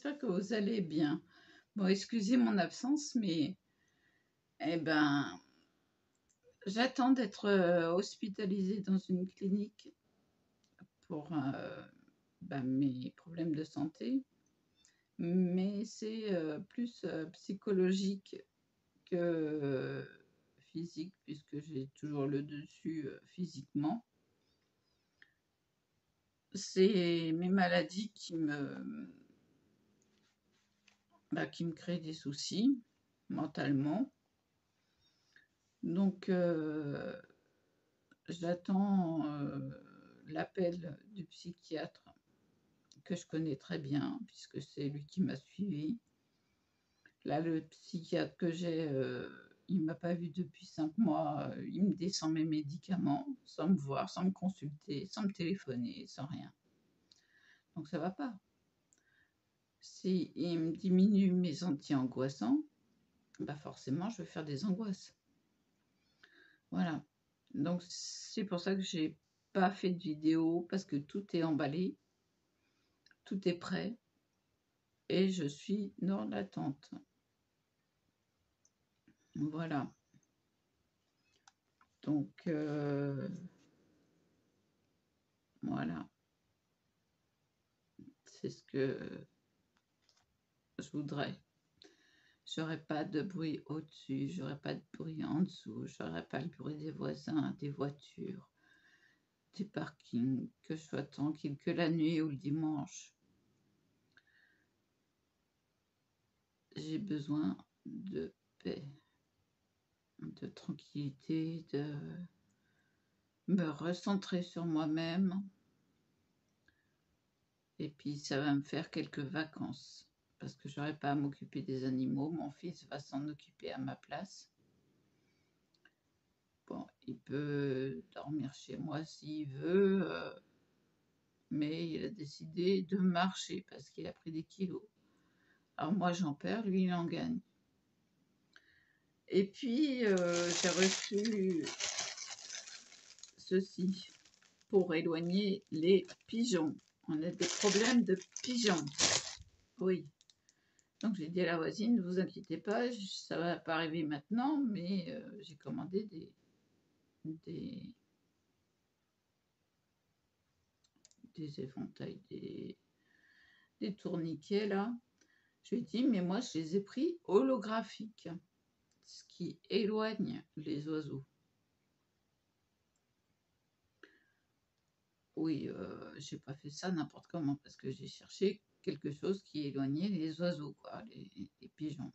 j'espère que vous allez bien. Bon, excusez mon absence, mais eh ben, j'attends d'être hospitalisée dans une clinique pour mes problèmes de santé, mais c'est plus psychologique que physique, puisque j'ai toujours le dessus physiquement. C'est mes maladies qui me créent des soucis mentalement. Donc, j'attends l'appel du psychiatre que je connais très bien, puisque c'est lui qui m'a suivie. Là, le psychiatre que j'ai, il ne m'a pas vu depuis 5 mois. Il me descend mes médicaments sans me voir, sans me consulter, sans me téléphoner, sans rien. Donc ça va pas. Si il me diminue mes anti-angoissants, bah forcément, je vais faire des angoisses. Voilà. Donc c'est pour ça que j'ai pas fait de vidéo, parce que tout est emballé, tout est prêt et je suis dans l'attente. Voilà. Donc voilà. C'est ce que je voudrais. J'aurais pas de bruit au-dessus, j'aurais pas de bruit en dessous, j'aurais pas le bruit des voisins, des voitures, des parkings, que je sois tranquille que la nuit ou le dimanche. J'ai besoin de paix, de tranquillité, de me recentrer sur moi-même. Et puis ça va me faire quelques vacances, parce que j'aurai pas à m'occuper des animaux. Mon fils va s'en occuper à ma place. Bon, il peut dormir chez moi s'il veut, mais il a décidé de marcher parce qu'il a pris des kilos. Alors moi j'en perds, lui il en gagne. Et puis j'ai reçu ceci pour éloigner les pigeons. On a des problèmes de pigeons. Oui. Donc j'ai dit à la voisine, ne vous inquiétez pas, ça va pas arriver maintenant, mais j'ai commandé des éventails, des tourniquets là. Je lui ai dit, mais moi je les ai pris holographiques, ce qui éloigne les oiseaux. Oui, j'ai pas fait ça n'importe comment, parce que j'ai cherché quelque chose qui éloignait les oiseaux, quoi, les pigeons.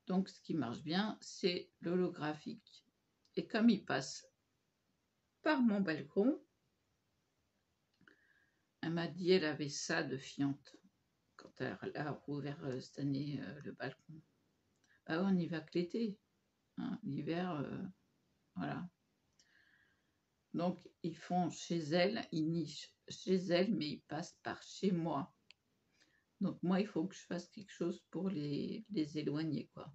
Donc ce qui marche bien, c'est l'holographique. Et comme il passe par mon balcon, elle m'a dit elle avait ça de fiente quand elle a rouvert cette année le balcon. Bah on y va que l'été, hein, l'hiver, voilà. Donc ils font chez elle, ils nichent chez elle, mais ils passent par chez moi. Donc moi il faut que je fasse quelque chose pour les éloigner, quoi.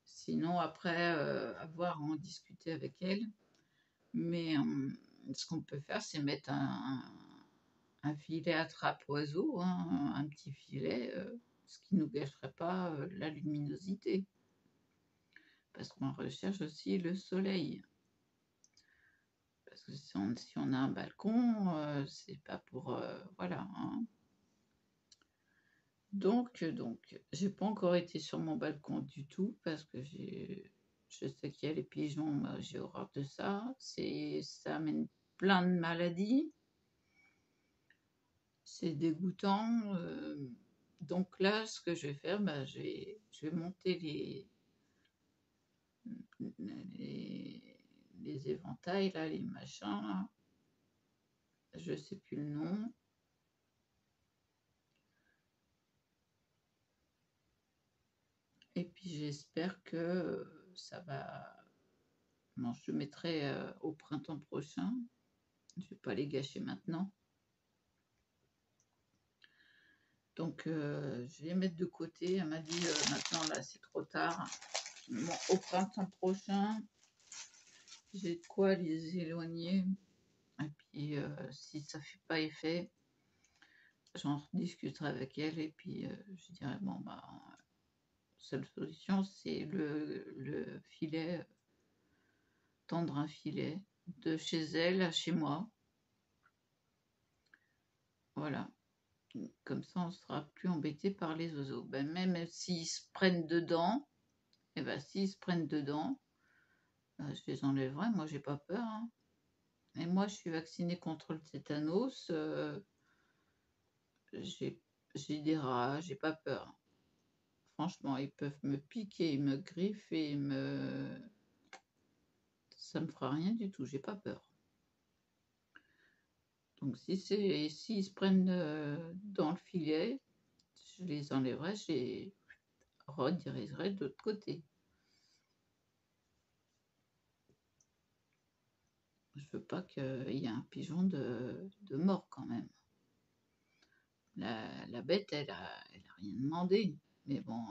Sinon après avoir à en discuter avec elle. Mais ce qu'on peut faire, c'est mettre un filet attrape-oiseau, hein, un petit filet, ce qui ne nous gâcherait pas la luminosité. Parce qu'on recherche aussi le soleil. Parce que si on a un balcon, c'est pas pour... voilà. Hein. Donc, j'ai pas encore été sur mon balcon du tout, parce que je sais qu'il y a les pigeons, j'ai horreur de ça. Ça amène plein de maladies. C'est dégoûtant. Donc là, ce que je vais faire, je vais monter les éventails, là, les machins, là. Je sais plus le nom. Et puis j'espère que ça va... Non, je mettrai au printemps prochain. Je vais pas les gâcher maintenant. Donc je vais les mettre de côté. Elle m'a dit maintenant là c'est trop tard. Bon, au printemps prochain, j'ai de quoi les éloigner. Et puis si ça fait pas effet, j'en rediscuterai avec elle et puis je dirais, bon, bah, seule solution, c'est le filet, tendre un filet de chez elle à chez moi. Voilà. Comme ça, on sera plus embêté par les oiseaux. Ben, même s'ils se prennent dedans, et ben, s'ils se prennent dedans, je les enlèverai. Moi, j'ai pas peur, hein. Et moi, je suis vaccinée contre le tétanos. J'ai j'ai des rats, j'ai pas peur. Franchement, ils peuvent me piquer, me griffer, ça me fera rien du tout, j'ai pas peur. Donc s'ils se prennent, dans le filet, je les enlèverai, je les redirigerai de l'autre côté. Je veux pas qu'il y ait un pigeon de mort quand même. La bête, elle a rien demandé. Mais bon,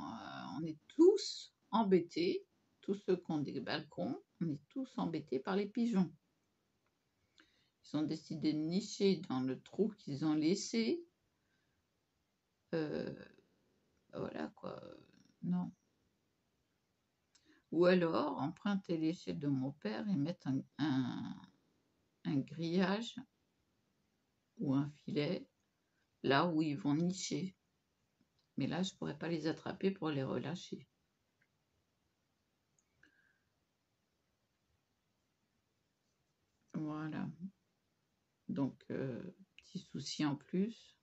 on est tous embêtés, tous ceux qui ont des balcons, on est tous embêtés par les pigeons. Ils ont décidé de nicher dans le trou qu'ils ont laissé. Voilà quoi, non. Ou alors emprunter l'échelle de mon père et mettre un grillage ou un filet là où ils vont nicher. Mais là, je pourrais pas les attraper pour les relâcher. Voilà. Donc, petit souci en plus.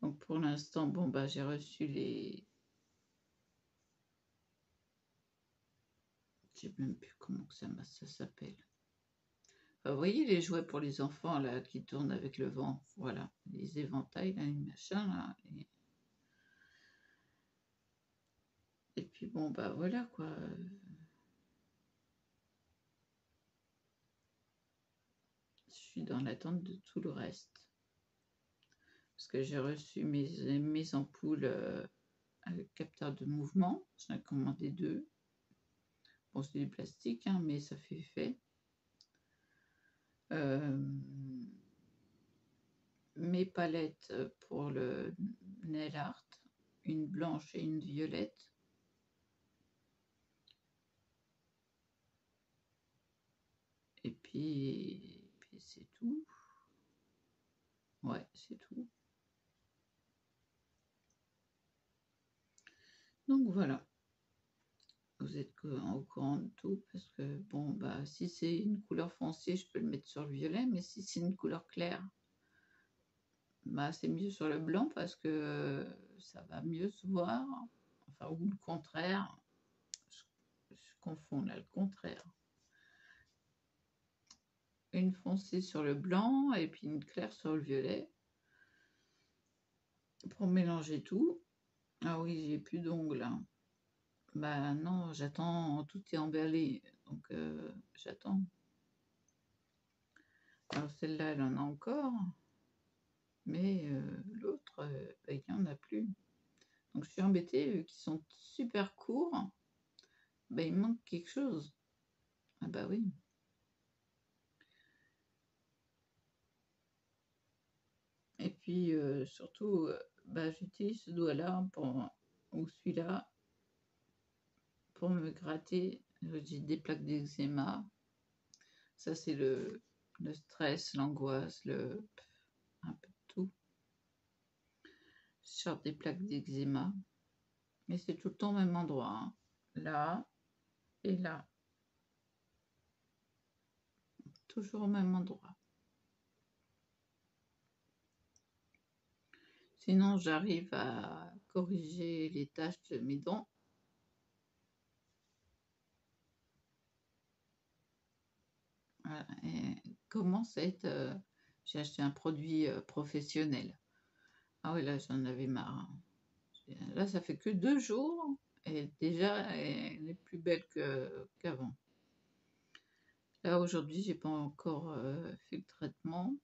Donc, pour l'instant, bon, bah, j'ai reçu les... Je sais même plus comment que ça s'appelle. Vous voyez les jouets pour les enfants, là, qui tournent avec le vent. Voilà. Les éventails, là, les machins, là. Et puis, bon, bah, voilà, quoi. Je suis dans l'attente de tout le reste. Parce que j'ai reçu mes ampoules avec capteur de mouvement. J'en ai commandé 2. Bon, c'est du plastique, hein, mais ça fait effet. Mes palettes pour le nail art, une blanche et une violette. Et puis c'est tout. Ouais, c'est tout. Donc voilà. Vous êtes au courant de tout parce que bon, bah, si c'est une couleur foncée, je peux le mettre sur le violet, mais si c'est une couleur claire, bah, c'est mieux sur le blanc parce que ça va mieux se voir. Enfin, ou le contraire. Je confonds là, le contraire. Une foncée sur le blanc et puis une claire sur le violet. Pour mélanger tout. Ah oui, j'ai plus d'ongles, hein. Bah non, j'attends, tout est emballé, donc j'attends. Alors celle-là, elle en a encore, mais l'autre, bah, il n'y en a plus. Donc je suis embêtée, vu qu'ils sont super courts, bah, il manque quelque chose. Ah bah oui. Et puis surtout, bah, j'utilise ce doigt-là ou celui-là pour me gratter. J'ai des plaques d'eczéma. Ça, c'est le stress, l'angoisse, un peu de tout. Je sors des plaques d'eczéma. Mais c'est tout le temps au même endroit, hein. Là et là. Toujours au même endroit. Sinon, j'arrive à corriger les taches de mes dents. Voilà. Et commence à être... j'ai acheté un produit professionnel. Ah oui, là, j'en avais marre. Là, ça fait que 2 jours. Et déjà, elle est plus belle qu'avant. Là, aujourd'hui, j'ai pas encore fait le traitement.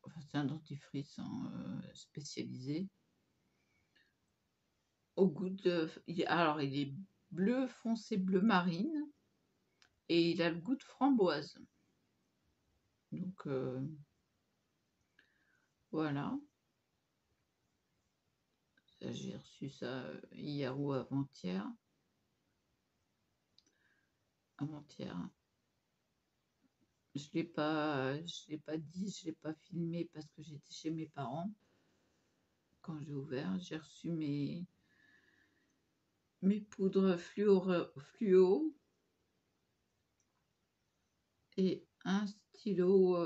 Enfin, c'est un dentifrice spécialisé. Au goût de... Alors, il est bleu foncé, bleu marine. Et il a le goût de framboise. Donc, voilà. Ça, j'ai reçu ça, hier ou avant-hier. Avant-hier. Je l'ai pas dit, je l'ai pas filmé parce que j'étais chez mes parents quand j'ai ouvert. J'ai reçu mes poudres fluo et un stylo,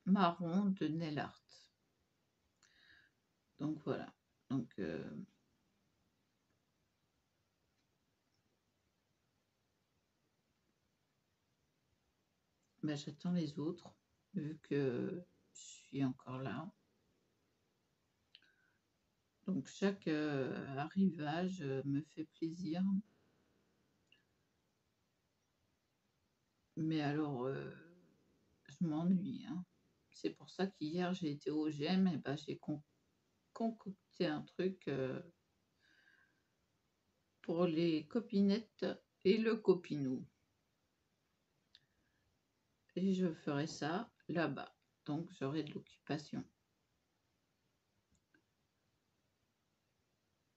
marron de nail art. Donc voilà, donc bah, j'attends les autres vu que je suis encore là. Donc chaque, arrivage, me fait plaisir. Mais alors, je m'ennuie, hein. C'est pour ça qu'hier j'ai été au GEM et bah, j'ai concocté un truc, pour les copinettes et le copinou et je ferai ça là-bas, donc j'aurai de l'occupation.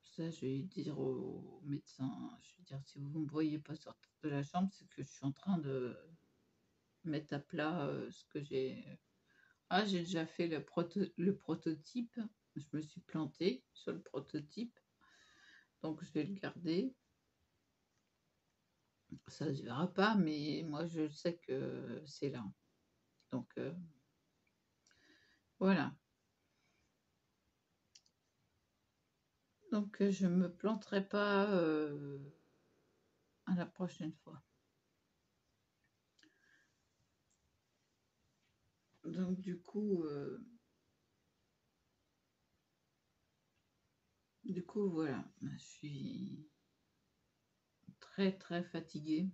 Ça, je vais dire au médecin, je vais dire: «Si vous ne me voyez pas sortir de la chambre, c'est que je suis en train de mettre à plat, ce que j'ai». Ah, j'ai déjà fait le prototype, je me suis plantée sur le prototype, donc je vais le garder. Ça se verra pas, mais moi je sais que c'est là, donc voilà. Donc je me planterai pas, à la prochaine fois. Donc du coup voilà, je suis très, très fatiguée.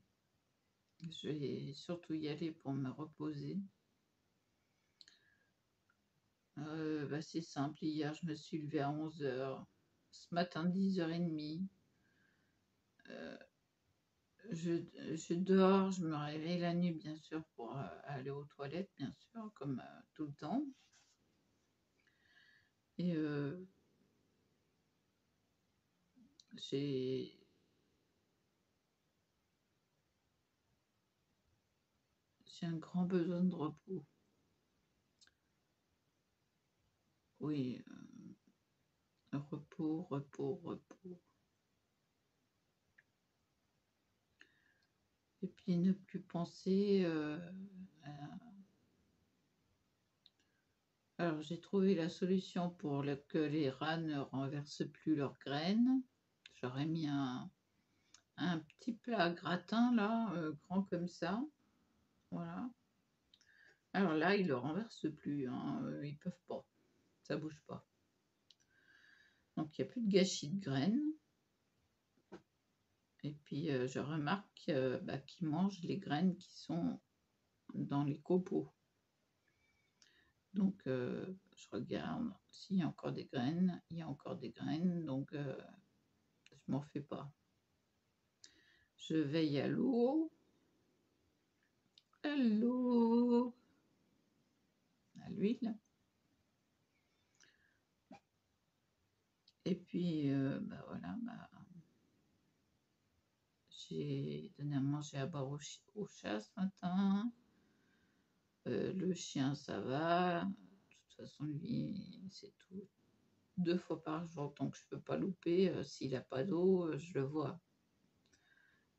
Je vais surtout y aller pour me reposer. Bah, c'est simple, hier je me suis levée à 11 h, ce matin 10 h 30. Heu, je dors, je me réveille la nuit bien sûr pour, aller aux toilettes bien sûr comme, tout le temps et j'ai j'ai un grand besoin de repos. Oui, repos, repos, repos et puis ne plus penser, à alors j'ai trouvé la solution pour que les rats ne renversent plus leurs graines. J'aurais mis un petit plat gratin là, grand comme ça, voilà. Alors là, ils le renversent plus, hein, ils peuvent pas, ça bouge pas. Donc il y a plus de gâchis de graines et puis, je remarque, bah, qu'ils mangent les graines qui sont dans les copeaux. Donc je regarde s'il y a encore des graines, il y a encore des graines, donc je m'en fais pas. Je veille à l'eau, à l'huile et puis, bah, voilà, bah, j'ai donné à manger à boire au chat ce matin. Le chien ça va, de toute façon lui, c'est tout 2 fois par jour, donc je peux pas louper, s'il a pas d'eau, je le vois.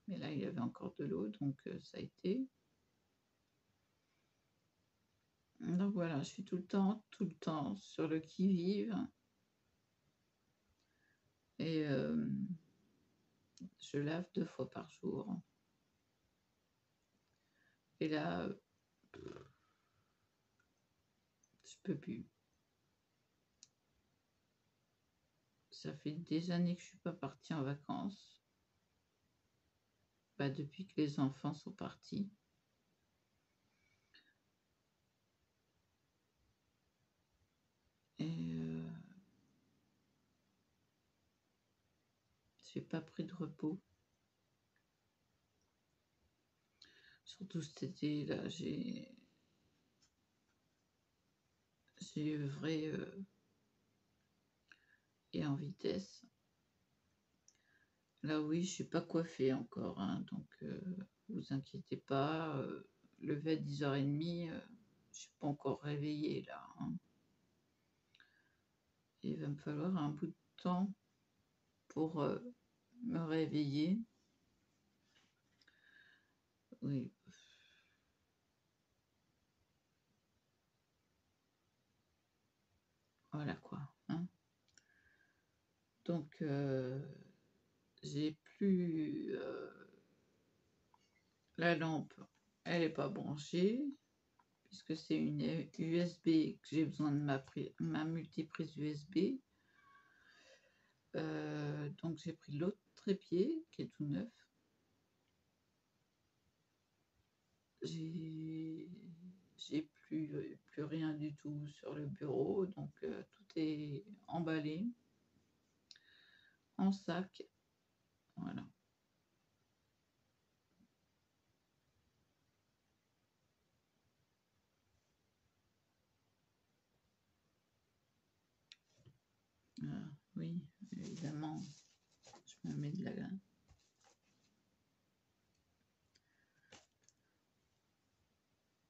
Mais là, il y avait encore de l'eau, donc ça a été. Donc voilà, je suis tout le temps sur le qui-vive et je lave 2 fois par jour et là, je peux plus. Ça fait des années que je suis pas partie en vacances. Bah, depuis que les enfants sont partis et j'ai pas pris de repos. Surtout cet été là, j'ai j'ai œuvré et en vitesse. Là, oui, je suis pas coiffée encore, hein, donc vous inquiétez pas. Lever à 10h30, je suis pas encore réveillée là, hein. Il va me falloir un bout de temps pour me réveiller. Oui, voilà quoi, hein. Donc j'ai plus la lampe, elle est pas branchée puisque c'est une USB que j'ai besoin de ma multiprise USB. Donc j'ai pris l'autre trépied qui est tout neuf. J'ai plus rien du tout sur le bureau, donc tout est emballé en sac. Voilà. Oui, évidemment, je me mets de la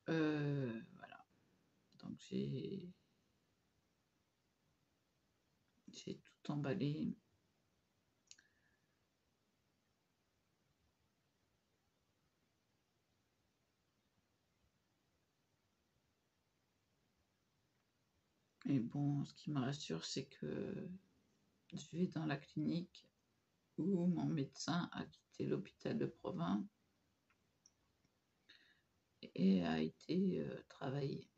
voilà. Donc j'ai tout emballé. Et bon, ce qui me rassure, c'est que je vais dans la clinique où mon médecin a quitté l'hôpital de province et a été travailler.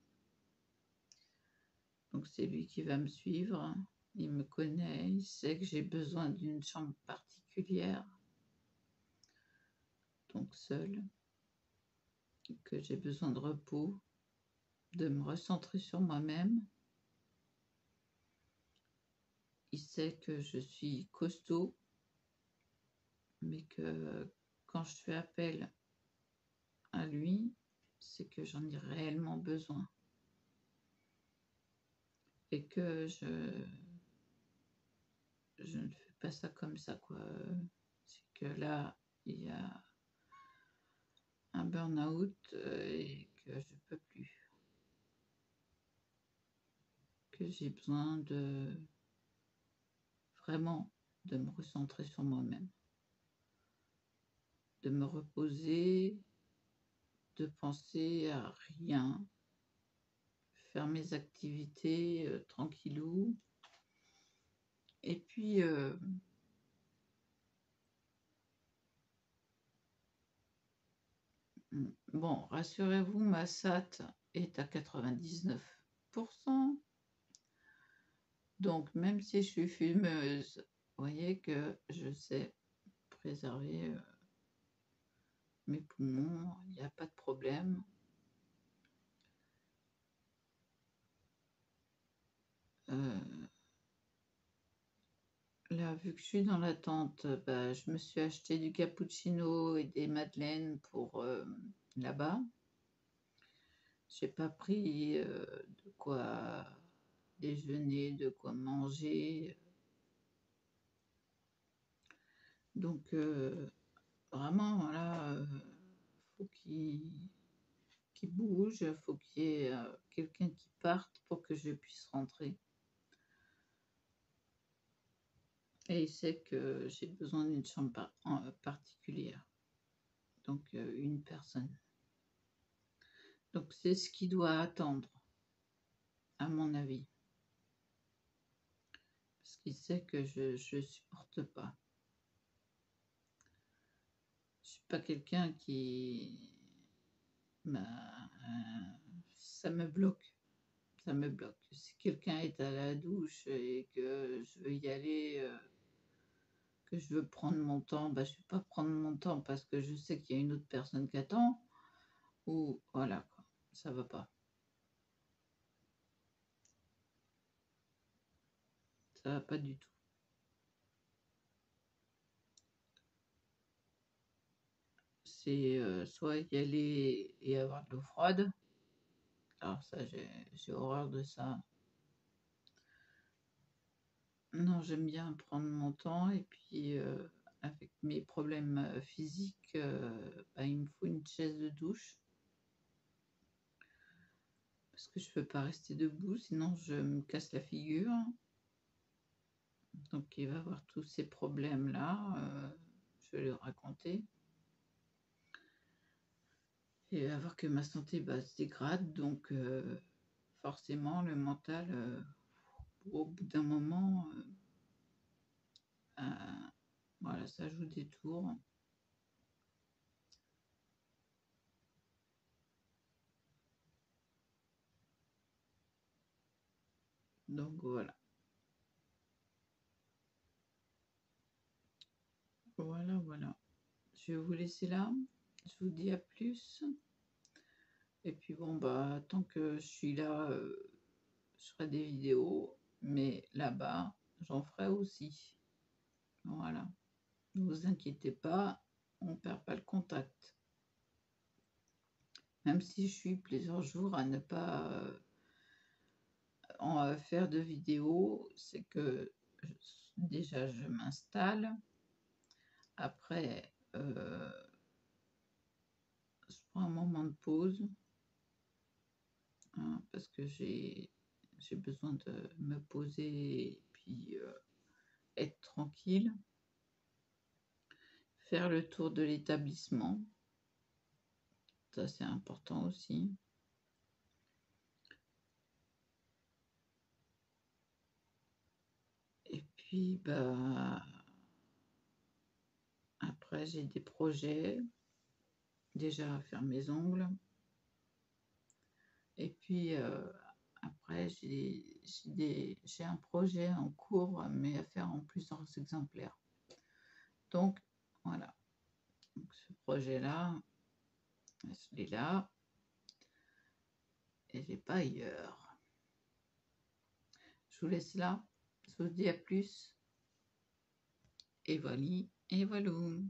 Donc c'est lui qui va me suivre. Il me connaît, il sait que j'ai besoin d'une chambre particulière, donc seule, que j'ai besoin de repos, de me recentrer sur moi-même. Il sait que je suis costaud, mais que quand je fais appel à lui, c'est que j'en ai réellement besoin. Et que je ne fais pas ça comme ça, quoi. C'est que là, il y a un burn-out et que je peux plus. Que j'ai besoin de vraiment de me recentrer sur moi-même, de me reposer, de penser à rien, faire mes activités tranquillou. Et puis, bon, rassurez-vous, ma SAT est à 99%. Donc, même si je suis fumeuse, vous voyez que je sais préserver mes poumons, il n'y a pas de problème. Là, vu que je suis dans l'attente, bah, je me suis acheté du cappuccino et des madeleines pour là-bas. J'ai pas pris de quoi déjeuner, de quoi manger. Donc, vraiment, voilà, faut qu'il bouge, faut qu'il y ait quelqu'un qui parte pour que je puisse rentrer. Et il sait que j'ai besoin d'une chambre particulière, donc une personne. Donc c'est ce qui doit attendre, à mon avis. Parce qu'il sait que je supporte pas. Je suis pas quelqu'un qui... ça me bloque. Ça me bloque. Si quelqu'un est à la douche et que je veux y aller, que je veux prendre mon temps, bah, je ne vais pas prendre mon temps parce que je sais qu'il y a une autre personne qui attend. Ou voilà, quoi. Ça va pas. Ça va pas du tout. C'est soit y aller et avoir de l'eau froide. Alors ça, j'ai horreur de ça. non, j'aime bien prendre mon temps et puis, avec mes problèmes, physiques, bah, il me faut une chaise de douche parce que je peux pas rester debout, sinon je me casse la figure. Donc il va avoir tous ces problèmes-là, je vais lui raconter. Et il va voir que ma santé, bah, se dégrade donc forcément le mental, au bout d'un moment, voilà, ça joue des tours. Donc voilà. Voilà, voilà. Je vais vous laisser là. Je vous dis à plus et puis bon, bah, tant que je suis là, je ferai des vidéos, mais là-bas, j'en ferai aussi. Voilà. Ne vous inquiétez pas, on perd pas le contact. Même si je suis plusieurs jours à ne pas, faire de vidéos, c'est que déjà je m'installe. Après, je prends un moment de pause, hein, parce que j'ai besoin de me poser et puis, être tranquille. Faire le tour de l'établissement, ça c'est important aussi. Et puis, bah, après j'ai des projets, déjà à faire mes ongles et puis, après j'ai un projet en cours, mais à faire en plusieurs exemplaires. Donc voilà, donc ce projet-là, je l'ai là et je l'ai pas ailleurs. Je vous laisse là, je vous dis à plus et voilà et voilou.